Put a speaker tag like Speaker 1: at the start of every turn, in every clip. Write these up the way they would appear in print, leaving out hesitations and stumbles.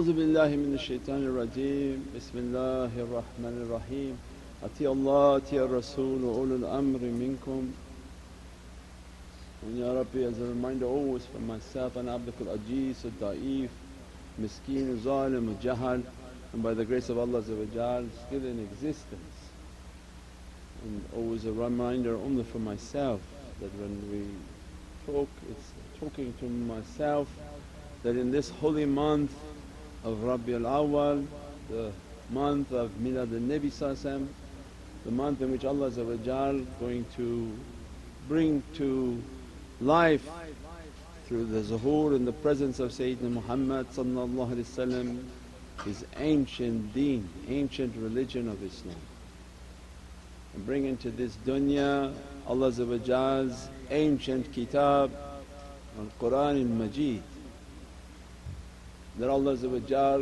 Speaker 1: أعوذ بالله من الشيطان الرجيم بسم الله الرحمن الرحيم أطيعوا الله أطيعوا الرسول وأولو الأمر منكم. And Ya Rabbi, as a reminder always for myself, and abdukul ajeez, da'if, miskeen, zalim, jahal, and by the grace of Allah still in existence. And always a reminder only for myself that when we talk, it's talking to myself that in this holy month of Rabiul Awwal, the month of Milad al-Nabi, the month in which Allah going to bring to life through the zuhur in the presence of Sayyidina Muhammad his ancient deen, ancient religion of Islam, and bring into this dunya Allah's ancient kitab al-Qur'an al-Majid, that Allah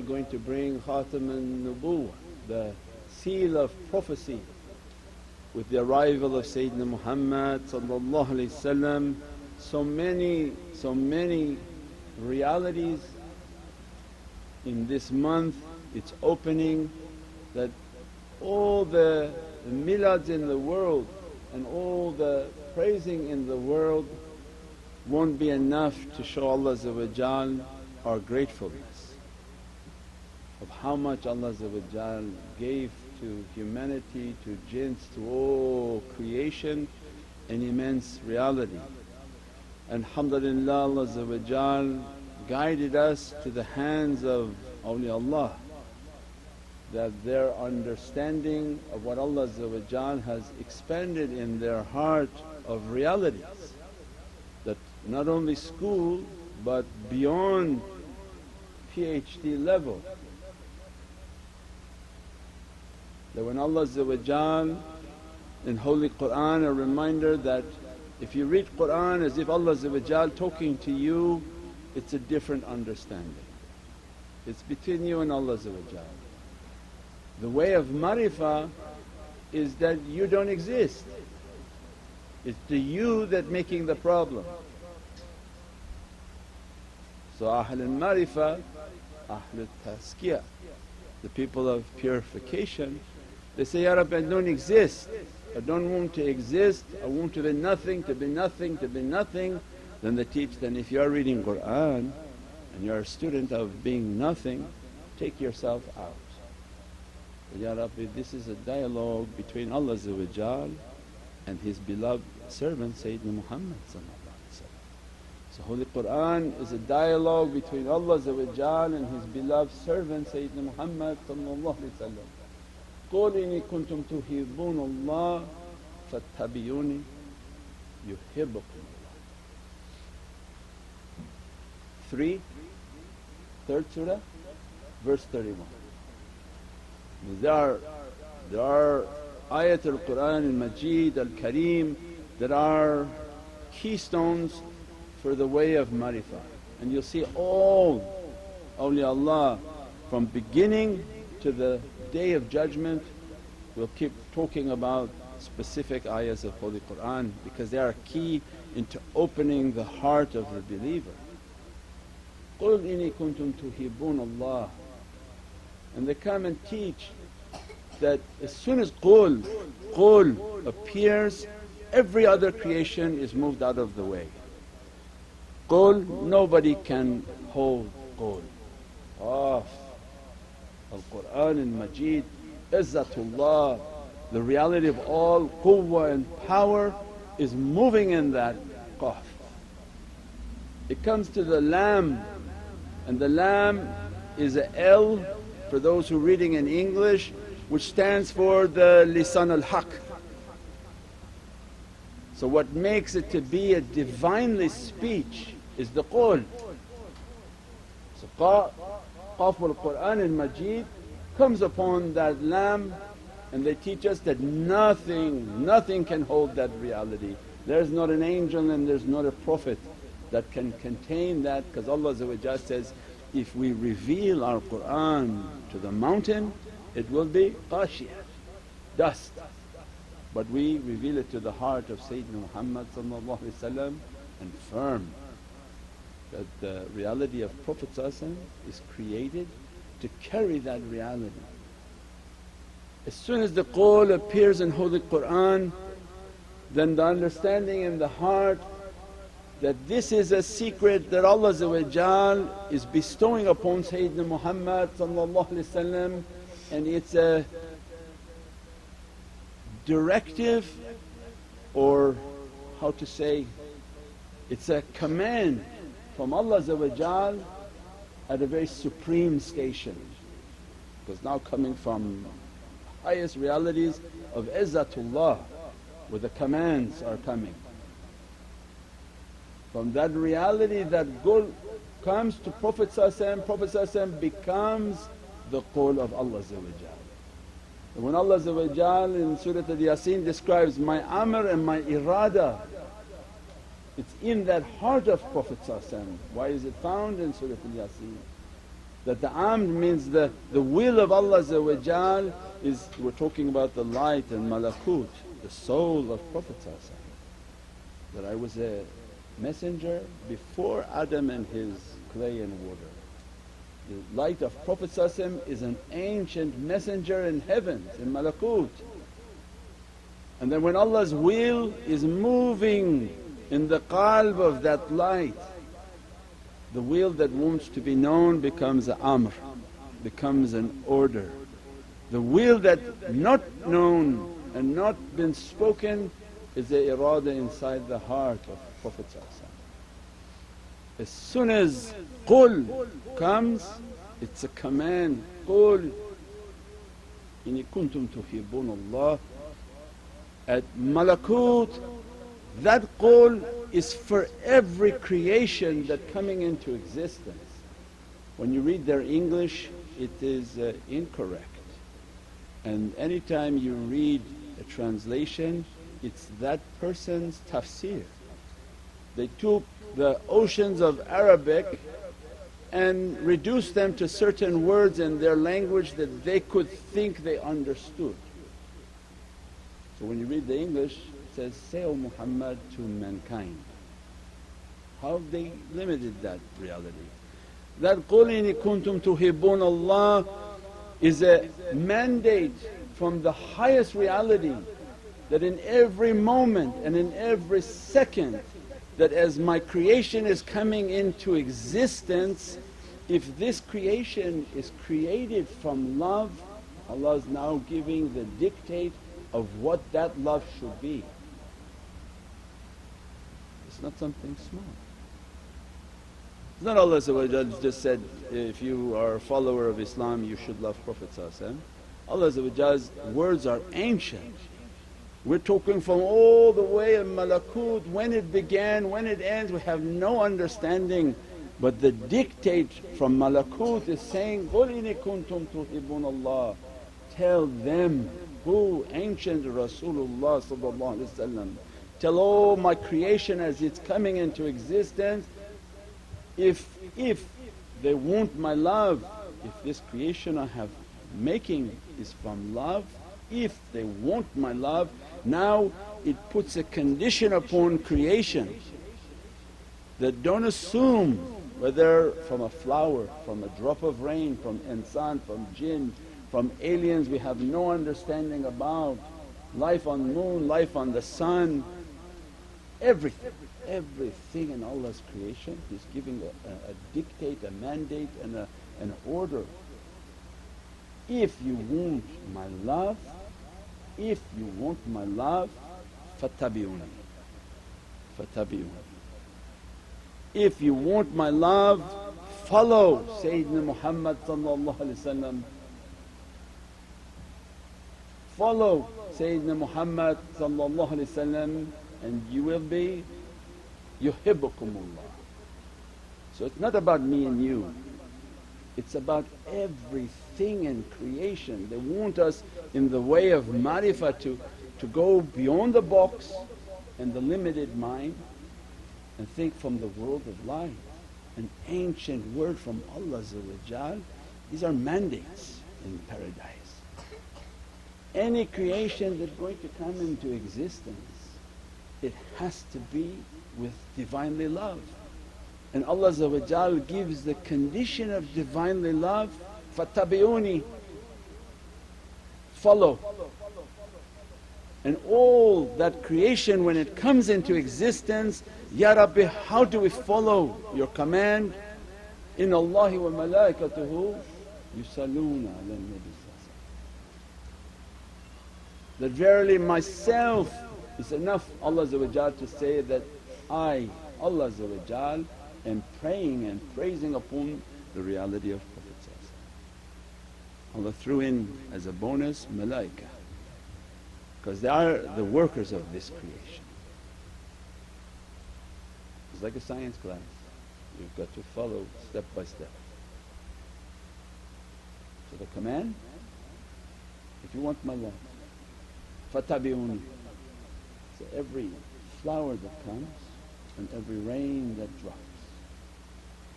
Speaker 1: going to bring Khatam al-Nubuwwah, the seal of prophecy, with the arrival of Sayyidina Muhammad. So many realities in this month, its opening, that all the milads in the world and all the praising in the world won't be enough to show Allah our gratefulness of how much Allah gave to humanity, to jinns, to all creation, an immense reality. And alhamdulillah, Allah guided us to the hands of awliyaullah, that their understanding of what Allah has expanded in their heart of realities, that not only school but beyond PhD level. That when Allah in Holy Qur'an, a reminder that if you read Qur'an as if Allah talking to you, it's a different understanding. It's between you and Allah. The way of marifah is that you don't exist, it's the you that making the problem. So ahlul marifah, ahlul tazkiyah, the people of purification, they say, Ya Rabbi, I don't exist, I don't want to exist, I want to be nothing, to be nothing, to be nothing. Then they teach, then if you are reading Qur'an and you are a student of being nothing, take yourself out. But Ya Rabbi, this is a dialogue between Allah and His beloved servant Sayyidina Muhammad. So Holy Qur'an is a dialogue between Allah and His beloved servant Sayyidina Muhammad. قُلْ إِنِ كُنْتُمْ تُحِبُّونَ اللَّهَ فَاتَّبِعُونِي يُحِبُّكُمُ اللَّهُ. 3rd surah, verse 31. There are ayat al-Qur'an al-Majid al-Kareem that are keystones for the way of marifah, and you'll see all awliyaullah from beginning to the Day of Judgment will keep talking about specific ayahs of Holy Qur'an, because they are key into opening the heart of the believer. قُلْ إِنِي كُنْتُمْ تُحِبُّونَ اللَّهَ. And they come and teach that as soon as qul appears, every other creation is moved out of the way. Qul, nobody can hold qul off. Al-Qur'an al-Majid, Izzatullah, the reality of all quwwah and power is moving in that qaf. It comes to the lam, and the lam is a L for those who are reading in English, which stands for the lisan al-haq. So what makes it to be a Divinely speech is the qul. So Qaf al-Qur'an al-Majid comes upon that lam, and they teach us that nothing can hold that reality. There's not an angel and there's not a prophet that can contain that, because Allah says, if we reveal our Qur'an to the mountain, it will be qashiyah, dust. But we reveal it to the heart of Sayyidina Muhammad and firm that the reality of Prophet is created to carry that reality. As soon as the qawl appears in Holy Qur'an, then the understanding in the heart that this is a secret that Allah is bestowing upon Sayyidina Muhammad and it's a directive, or how to say, it's a command from Allah at a very supreme station, because now coming from highest realities of Izzatullah where the commands are coming. From that reality that qawl comes to Prophet becomes the qawl of Allah. And when Allah in Surah Al-Yasin describes my amr and my irada, it's in that heart of Prophet. Why is it found in Surah Al-Yasin? That the amr means the will of Allah is, we're talking about the light and malakut, the soul of Prophet. That I was a messenger before Adam and his clay and water. The light of Prophet is an ancient messenger in heavens, in malakut. And then when Allah's will is moving in the qalb of that light, the will that wants to be known becomes an amr, becomes an order. The will that not known and not been spoken is the irada inside the heart of Prophet. As soon as qawl comes, it's a command, qawl inni kuntum tuhibbuna Allah. At malakut, that qawl is for every creation that coming into existence. When you read their English, it is incorrect. And anytime you read a translation, it's that person's tafsir. They took the oceans of Arabic and reduced them to certain words in their language that they could think they understood. So when you read the English, it says, "Say, O Muhammad, to mankind." How they limited that reality. That قُلْ إِنِ كُنْتُمْ تُحِبُّونَ اللَّهَ is a mandate from the highest reality, that in every moment and in every second, that as my creation is coming into existence, if this creation is created from love, Allah is now giving the dictate of what that love should be. It's not something small. It's not Allah just said, if you are a follower of Islam you should love Prophet. Allah's words are ancient. We're talking from all the way in malakut, when it began, when it ends, we have no understanding. But the dictate from malakut is saying, قُلْ إِنِ كُنْتُمْ تُحِبُّونَ اللَّهَ. Tell them, who? Ancient Rasulullah. Tell all my creation as it's coming into existence, if they want my love, if this creation I have making is from love, if they want my love, now it puts a condition upon creation that don't assume whether from a flower, from a drop of rain, from insan, from jinn, from aliens we have no understanding about, life on moon, life on the sun, everything in Allah's creation He's giving a dictate, a mandate and an order. If you want my love, if you want my love, fattabi'uni. If you want my love, follow Sayyidina Muhammad. Follow Sayyidina Muhammad and you will be yuhibbukumullah. So it's not about me and you, it's about everything in creation. They want us in the way of marifah to go beyond the box and the limited mind and think from the world of light. An ancient word from Allah. These are mandates in paradise. Any creation that's going to come into existence, it has to be with Divinely love. And Allah gives the condition of Divinely love fattabi'uni, follow. And all that creation when it comes into existence, Ya Rabbi, how do we follow your command? Inna Allahi wa malaikatuhu yusalluna ala nabi. That verily myself is enough Allah to say that I, Allah am praying and praising upon the reality of Prophet. Allah threw in as a bonus malaika, because they are the workers of this creation. It's like a science class, you've got to follow step by step. So the command, if you want my love, fattabi'uni. So every flower that comes and every rain that drops,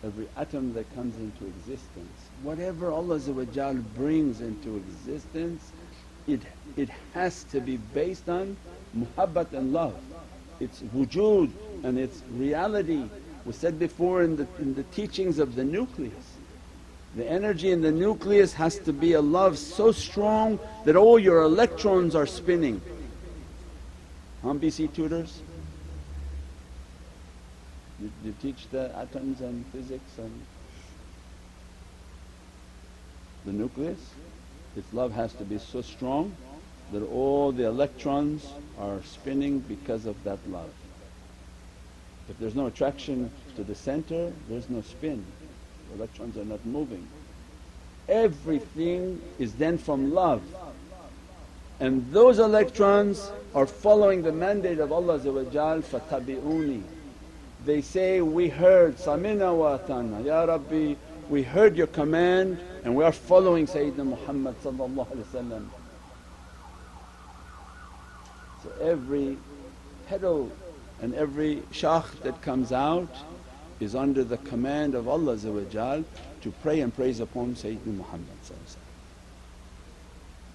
Speaker 1: every atom that comes into existence, whatever Allah brings into existence, it has to be based on muhabbat and love. It's wujood and its reality. We said before in the teachings of the nucleus, the energy in the nucleus has to be a love so strong that all your electrons are spinning. BC tutors? You teach the atoms and physics and the nucleus? Its love has to be so strong that all the electrons are spinning because of that love. If there's no attraction to the center, there's no spin, the electrons are not moving. Everything is then from love, and those electrons are following the mandate of Allah fatabi'uni. They say, we heard samina wa atana, Ya Rabbi, we heard your command and we are following Sayyidina Muhammad. So every petal and every shakh that comes out is under the command of Allah to pray and praise upon Sayyidina Muhammad.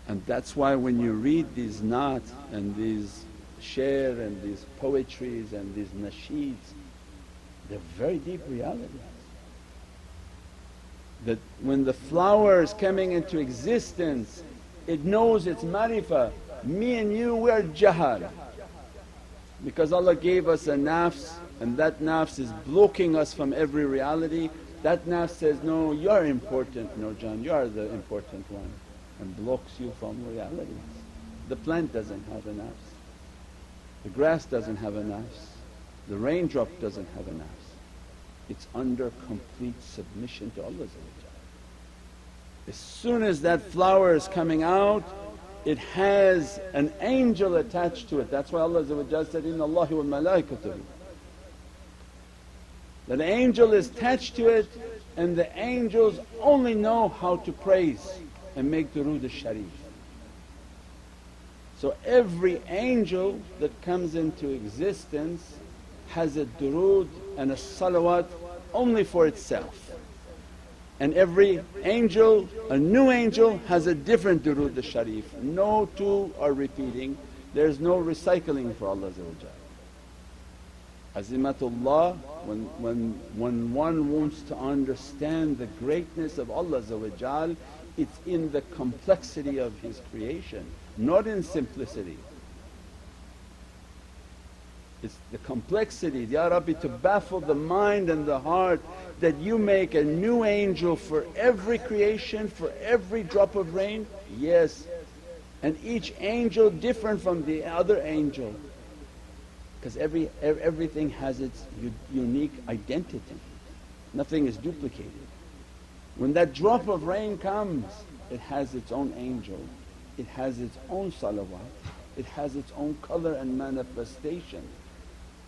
Speaker 1: And that's why when you read these naat and these shair and these poetries and these nasheeds, they're very deep realities. That when the flower is coming into existence, it knows its marifah. Me and you, we are jahal. Because Allah gave us a nafs and that nafs is blocking us from every reality. That nafs says, no, you're important Nurjan, you are the important one, and blocks you from realities. The plant doesn't have a nafs, the grass doesn't have a nafs, the raindrop doesn't have a nafs. It's under complete submission to Allah. As soon as that flower is coming out, it has an angel attached to it. That's why Allah said, Inna Allahi wa malaikatuhu. That angel is attached to it, and the angels only know how to praise and make durood al-sharif. So every angel that comes into existence has a durood and a salawat only for itself. And every angel, a new angel, has a different durood al-sharif. No two are repeating, there's no recycling for Allah. Azimatullah, when one wants to understand the greatness of Allah, it's in the complexity of His creation, not in simplicity. It's the complexity, Ya Rabbi, to baffle the mind and the heart that you make a new angel for every creation, for every drop of rain. Yes, and each angel different from the other angel, because everything has its unique identity, nothing is duplicated. When that drop of rain comes, it has its own angel, it has its own salawat, it has its own colour and manifestation.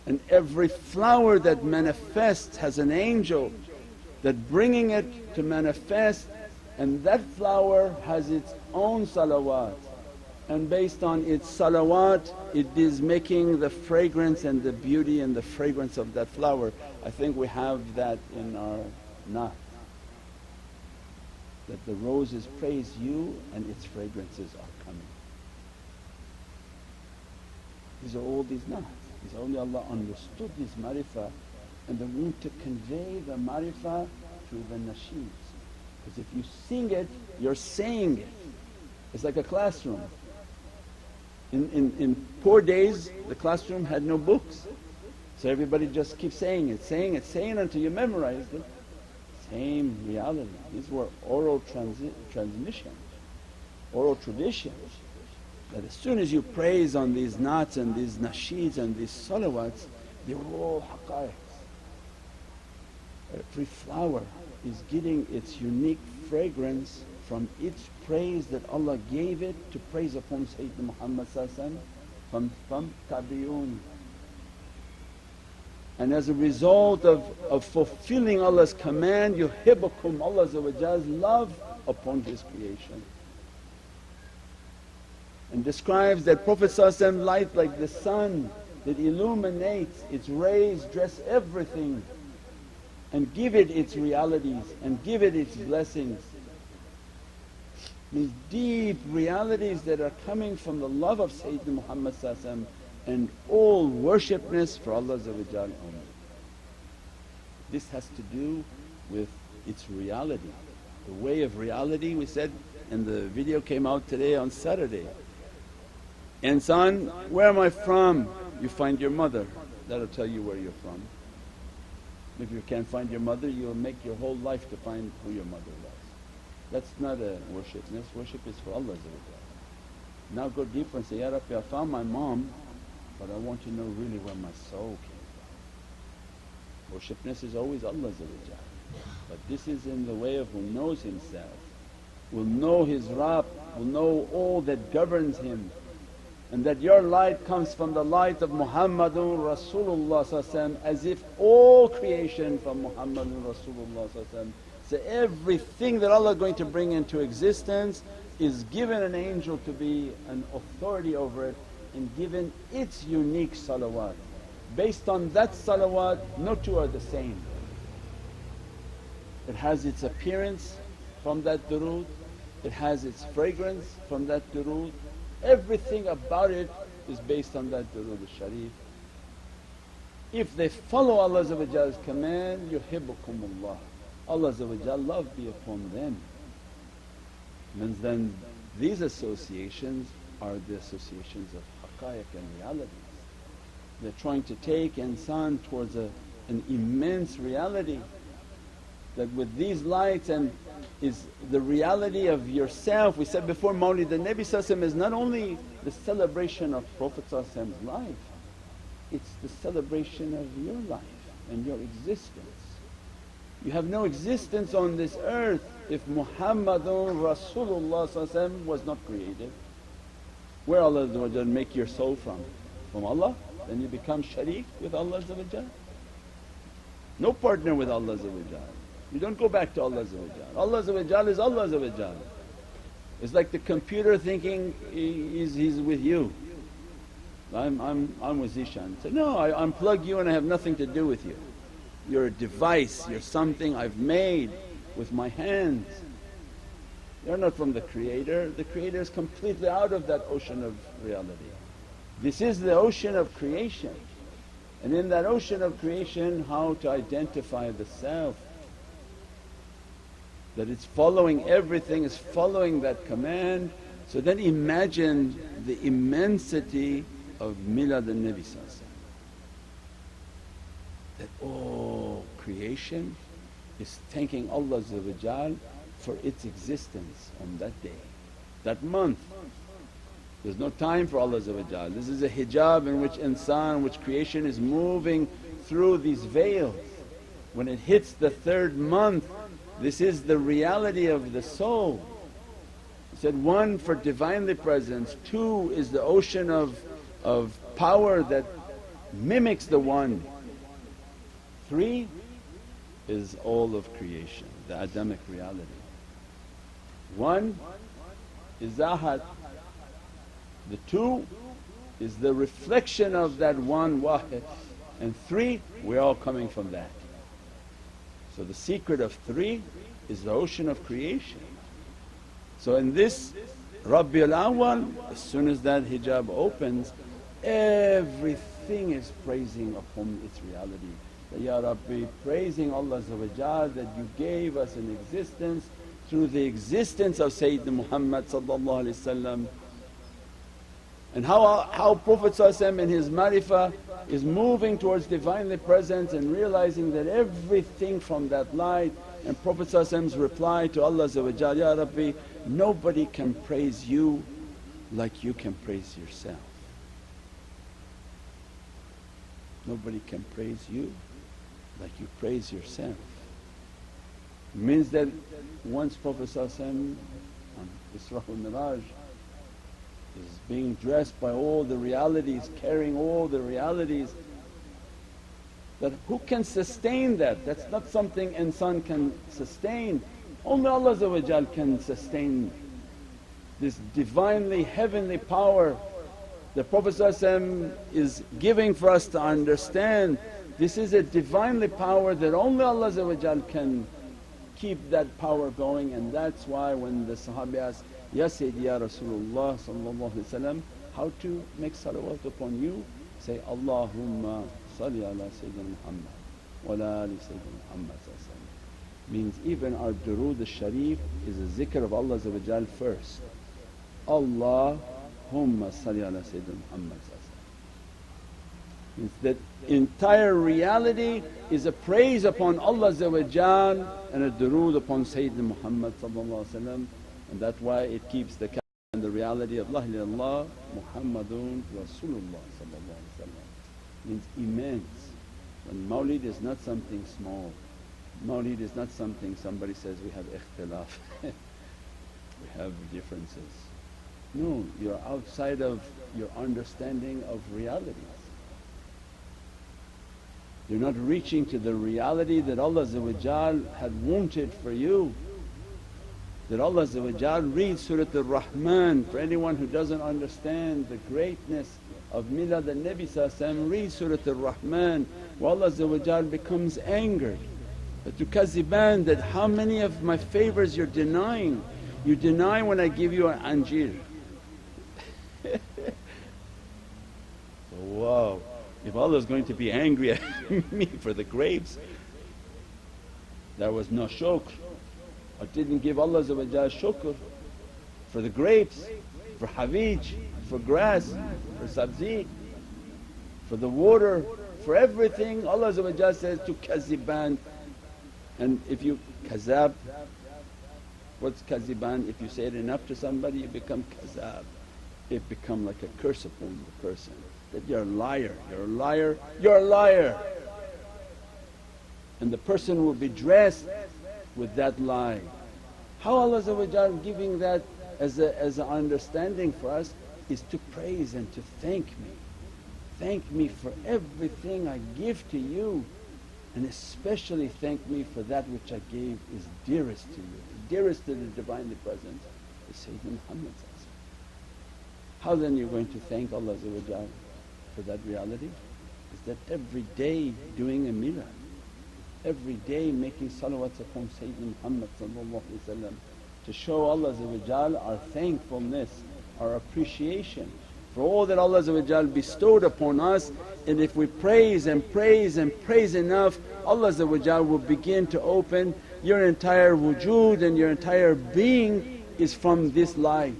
Speaker 1: And every flower that manifests has an angel that bringing it to manifest, and that flower has its own salawat, and based on its salawat it is making the fragrance and the beauty and the fragrance of that flower. I think we have that in our naat, that the roses praise you and its fragrances are coming. These are all these naat. These awliya Allah understood this marifah, and they want to convey the marifah through the nasheeds. Because if you sing it, you're saying it. It's like a classroom. In poor days the classroom had no books, so everybody just keeps saying it, saying it, saying it until you memorized it. Same reality. These were oral transmissions, oral traditions, that as soon as you praise on these naats and these nasheeds and these salawats, they were all haqqaiqs. Every flower is getting its unique fragrance from each praise that Allah gave it to praise upon Sayyidina Muhammad from tabi'un. And as a result of fulfilling Allah's command, yuhibbukum, Allah's love upon His creation. And describes that Prophet light like the sun that illuminates, its rays dress everything and give it its realities and give it its blessings. These deep realities that are coming from the love of Sayyidina Muhammad and all worshipness for Allah only. This has to do with its reality. The way of reality, we said, and the video came out today on Saturday. Insan, where am I from? You find your mother, that'll tell you where you're from. If you can't find your mother, you'll make your whole life to find who your mother was. That's not a worshipness, worship is for Allah. Now go deeper and say, Ya Rabbi, I found my mom, but I want to know really where my soul came from. Worshipness is always Allah, but this is in the way of who knows himself, will know his Rabb, will know all that governs him, and that your light comes from the light of Muhammadun Rasulullah, as if all creation from Muhammadun Rasulullah. So everything that Allah is going to bring into existence is given an angel to be an authority over it and given its unique salawat. Based on that salawat, no two are the same. It has its appearance from that durood, it has its fragrance from that durood. Everything about it is based on that durood al-sharif. If they follow Allah's command, yuhibbukumullah, Allah's love be upon them. Means then these associations are the associations of haqqaiq and realities. They're trying to take insan towards an immense reality, that with these lights and is the reality of yourself. We said before, Mawlid the Nabi is not only the celebration of Prophet's life, it's the celebration of your life and your existence. You have no existence on this earth if Muhammadun Rasulullah was not created. Where Allah make your soul from? From Allah? Then you become shareek with Allah. No partner with Allah. You don't go back to Allah. Allah is Allah. It's like the computer thinking he's with you. I'm with Hisham. So no, I unplug you and I have nothing to do with you. You're a device, you're something I've made with my hands. You're not from the Creator. The Creator is completely out of that ocean of reality. This is the ocean of creation, and in that ocean of creation, how to identify the self, that it's following everything, is following that command. So then imagine the immensity of Milad al-Nabi, that all creation is thanking Allah for its existence on that day, that month. There's no time for Allah. This is a hijab in which insan, which creation is moving through these veils. When it hits the third month, this is the reality of the soul. He said, one for Divinely Presence, two is the ocean of power that mimics the one, three is all of creation, the Adamic reality. One is Ahad, the two is the reflection of that one Wahid, and three we're all coming from that. So the secret of three is the ocean of creation. So in this Rabiul Awwal, as soon as that hijab opens, everything is praising upon its reality. That, Ya Rabbi, praising Allah that you gave us an existence through the existence of Sayyidina Muhammad and how Prophet in his marifah is moving towards Divinely Presence and realizing that everything from that light. And Prophet's reply to Allah, Ya Rabbi, nobody can praise you like you can praise yourself. Nobody can praise you like you praise yourself. Means that once Prophet on Isra wal Miraj is being dressed by all the realities, carrying all the realities, that who can sustain that? That's not something insan can sustain. Only Allah can sustain this Divinely heavenly power. The Prophet is giving for us to understand this is a Divinely power that only Allah can keep that power going. And that's why when the Sahabi asked, Ya Sayyidi Ya Rasulullah how to make salawat upon you? Say, Allahumma salli ala Sayyidina Muhammad wa ala ali Sayyidina Muhammad. Means even our durood al-sharif is a zikr of Allah first. Allahumma salli ala Sayyidina Muhammad. Means that entire reality is a praise upon Allah and a durood upon Sayyidina Muhammad, and that's why it keeps the and the reality of La ilaha illallah Muhammadun Rasulullah. Means immense. When mawlid is not something small, mawlid is not something somebody says we have ikhtilaf, we have differences. No, you're outside of your understanding of realities. You're not reaching to the reality that Allah had wanted for you. That Allah read Surah Ar-Rahman. For anyone who doesn't understand the greatness of Milad al-Nabi read Surah Ar-Rahman, where Allah becomes angered. Tukaziban, that how many of my favors you're denying. You deny when I give you an anjir. So wow, if Allah is going to be angry at me for the grapes, there was no shukr. I didn't give Allah shukr for the grapes, for havij, for grass, for sabzi, for the water, for everything. Allah says to kaziban. And if you kazab, what's kaziban? If you say it enough to somebody you become kazab. It become like a curse upon the person, that you're a liar, you're a liar, you're a liar. And the person will be dressed with that lie. How Allah giving that as an understanding for us is to praise and to thank me. Thank me for everything I give to you, and especially thank me for that which I gave is dearest to you, dearest to the Divinely Presence is Sayyidina Muhammad. How then you're going to thank Allah for that reality? Is that every day doing a milad, every day making salawats upon Sayyidina Muhammad to show Allah our thankfulness, our appreciation for all that Allah bestowed upon us. And if we praise and praise and praise enough, Allah will begin to open your entire wujood, and your entire being is from this light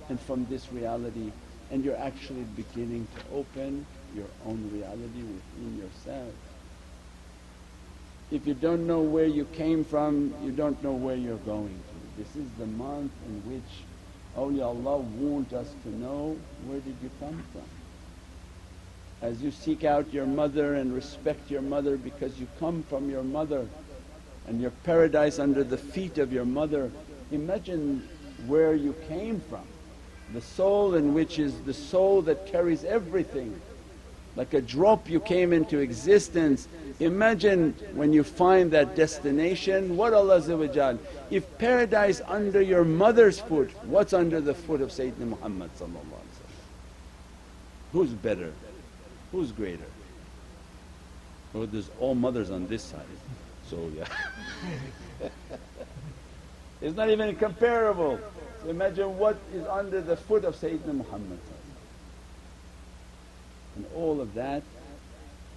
Speaker 1: and from this reality, and you're actually beginning to open your own reality within yourself. If you don't know where you came from, you don't know where you're going to. This is the month in which awliyaullah want us to know, where did you come from? As you seek out your mother and respect your mother because you come from your mother and your paradise under the feet of your mother, imagine where you came from. The soul in which is the soul that carries everything. Like a drop you came into existence. Imagine when you find that destination, what Allah if paradise under your mother's foot, what's under the foot of Sayyidina Muhammad? Who's better? Who's greater? Oh, there's all mothers on this side, so yeah. It's not even comparable. So imagine what is under the foot of Sayyidina Muhammad. And all of that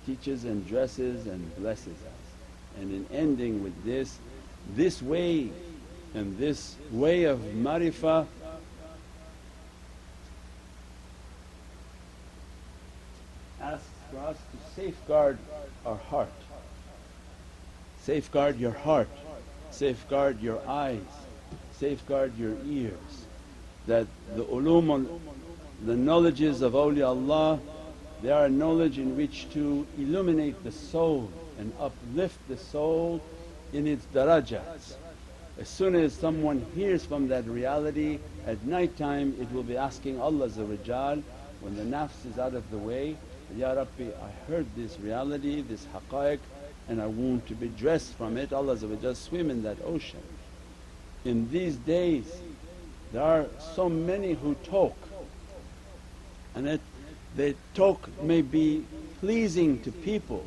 Speaker 1: teaches and dresses and blesses us. And in ending with this way And this way of marifah asks for us to safeguard our heart. Safeguard your heart, safeguard your eyes, safeguard your ears. That the ulum, the knowledges of awliyaullah, they are knowledge in which to illuminate the soul and uplift the soul in its darajats. As soon as someone hears from that reality, at night time it will be asking Allah when the nafs is out of the way, Ya Rabbi, I heard this reality, this haqqaiq, and I want to be dressed from it. Allah swim in that ocean. In these days there are so many who talk, and their talk may be pleasing to people,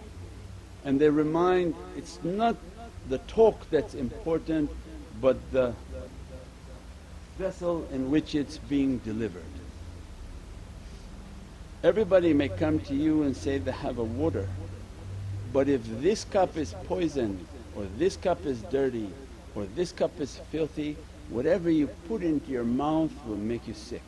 Speaker 1: and they remind it's not the talk that's important but the vessel in which it's being delivered. Everybody may come to you and say they have a water, but if this cup is poisoned or this cup is dirty or this cup is filthy, whatever you put into your mouth will make you sick.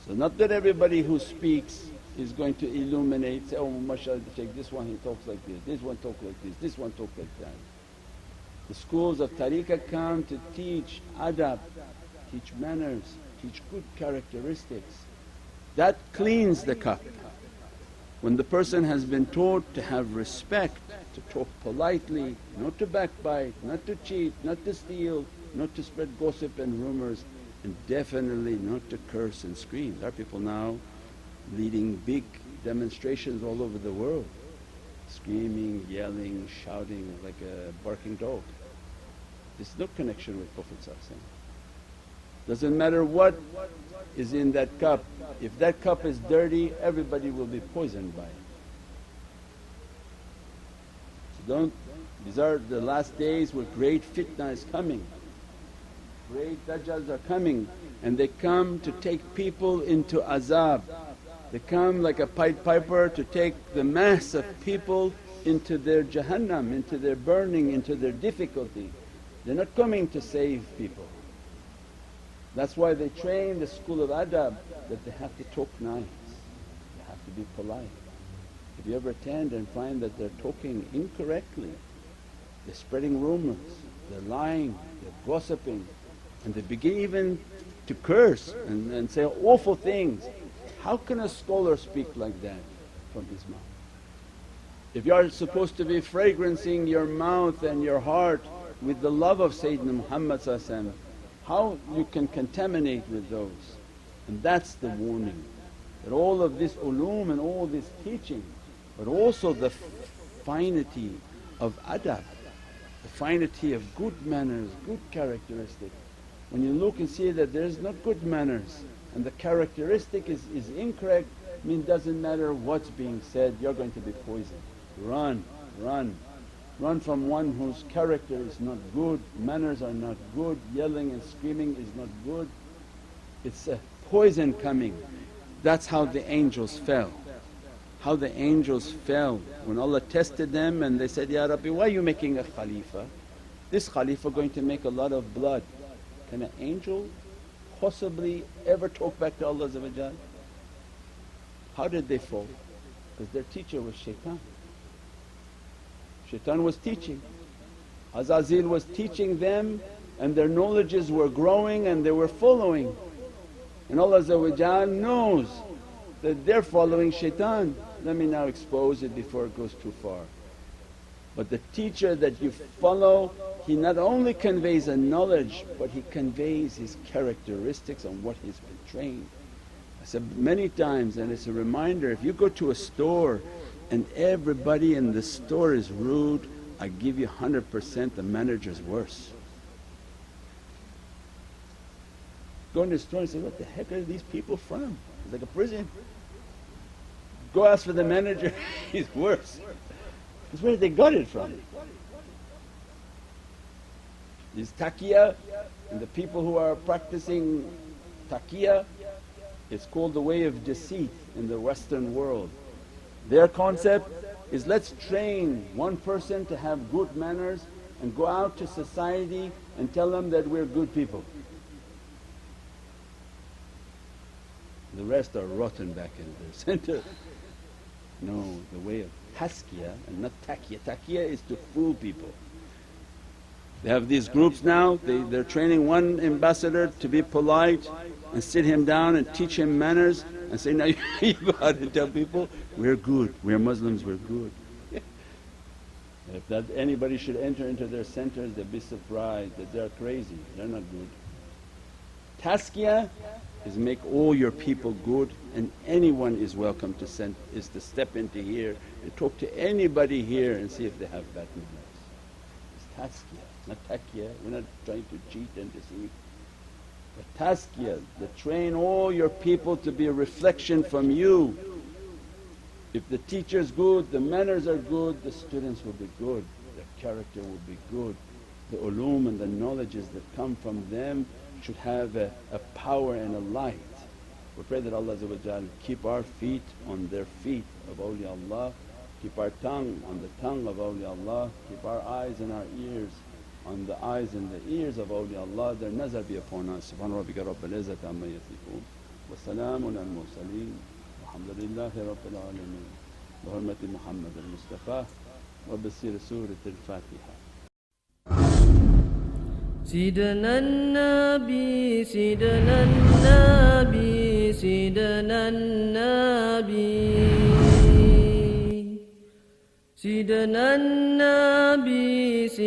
Speaker 1: So not that everybody who speaks is going to illuminate, say, oh mashaAllah Shaykh, this one he talks like this one talks like this one talks like that. The schools of tariqah come to teach adab, teach manners, teach good characteristics. That cleans the cup. When the person has been taught to have respect, to talk politely, not to backbite, not to cheat, not to steal, not to spread gossip and rumours, and definitely not to curse and scream. There are people now leading big demonstrations all over the world, screaming, yelling, shouting like a barking dog. There's no connection with Prophet. Doesn't matter what is in that cup, if that cup is dirty everybody will be poisoned by it. So don't, these are the last days where great fitna is coming, great dajjals are coming, and they come to take people into azab. They come like a Pied Piper to take the mass of people into their Jahannam, into their burning, into their difficulty. They're not coming to save people. That's why they train the school of adab that they have to talk nice, they have to be polite. If you ever attend and find that they're talking incorrectly, they're spreading rumours, they're lying, they're gossiping, and they begin even to curse and say awful things. How can a scholar speak like that from his mouth? If you are supposed to be fragrancing your mouth and your heart with the love of Sayyidina Muhammad, how you can contaminate with those? And that's the warning, that all of this ulum and all this teaching, but also the finity of adab, the finity of good manners, good characteristics. When you look and see that there is not good manners and the characteristic is incorrect, doesn't matter what's being said, you're going to be poisoned. Run, run. Run from one whose character is not good, manners are not good, yelling and screaming is not good. It's a poison coming. That's how the angels fell. How the angels fell when Allah tested them and they said, Ya Rabbi, why are you making a Khalifa? This Khalifa going to make a lot of blood. Can an angel possibly ever talk back to Allah? How did they fall? Because their teacher was shaitan. Shaitan was teaching, Azazil was teaching them, and their knowledges were growing and they were following. And Allah knows that they're following shaitan. Let me now expose it before it goes too far. But the teacher that you follow, he not only conveys a knowledge but he conveys his characteristics on what he's been trained. I said many times, and it's a reminder, if you go to a store and everybody in the store is rude, I give you 100% the manager's worse. Go in the store and say, what the heck are these people from? It's like a prison. Go ask for the manager, he's worse. Because where they got it from? These taqiyya and the people who are practicing taqiyya, it's called the way of deceit in the Western world. Their concept is, let's train one person to have good manners and go out to society and tell them that we're good people. The rest are rotten back in their center. No, the way of taskiya and not takiya. Takiya is to fool people. They have these groups now, they're training one ambassador to be polite and sit him down and teach him manners and say, now you go out and tell people, we're good, we're Muslims, we're good. If that anybody should enter into their centers, they'd be surprised that they're crazy, they're not good. Taskiya is make all your people good, and anyone is welcome to step into here and talk to anybody here and see if they have bad manners. It's taskiya, not takiya. We're not trying to cheat and deceive. But taskiya, that train all your people to be a reflection from you. If the teacher's good, the manners are good, the students will be good, their character will be good. The ulum and the knowledges that come from them should have a power and a light. We pray that Allah keep our feet on their feet of awliyaullah, keep our tongue on the tongue of awliyaullah, keep our eyes and our ears on the eyes and the ears of awliyaullah. Their nazar be upon us. Subhana rabbika rabbil izzati amma yasifoon wa salaamun al mursaleen walhamdulillahi rabbil alameen bi hurmati Muhammad al-Mustafa wa bi siri Surat al-Fatiha.
Speaker 2: سيدنا النبي سيدنا النبي سيدنا النبي سيدنا النبي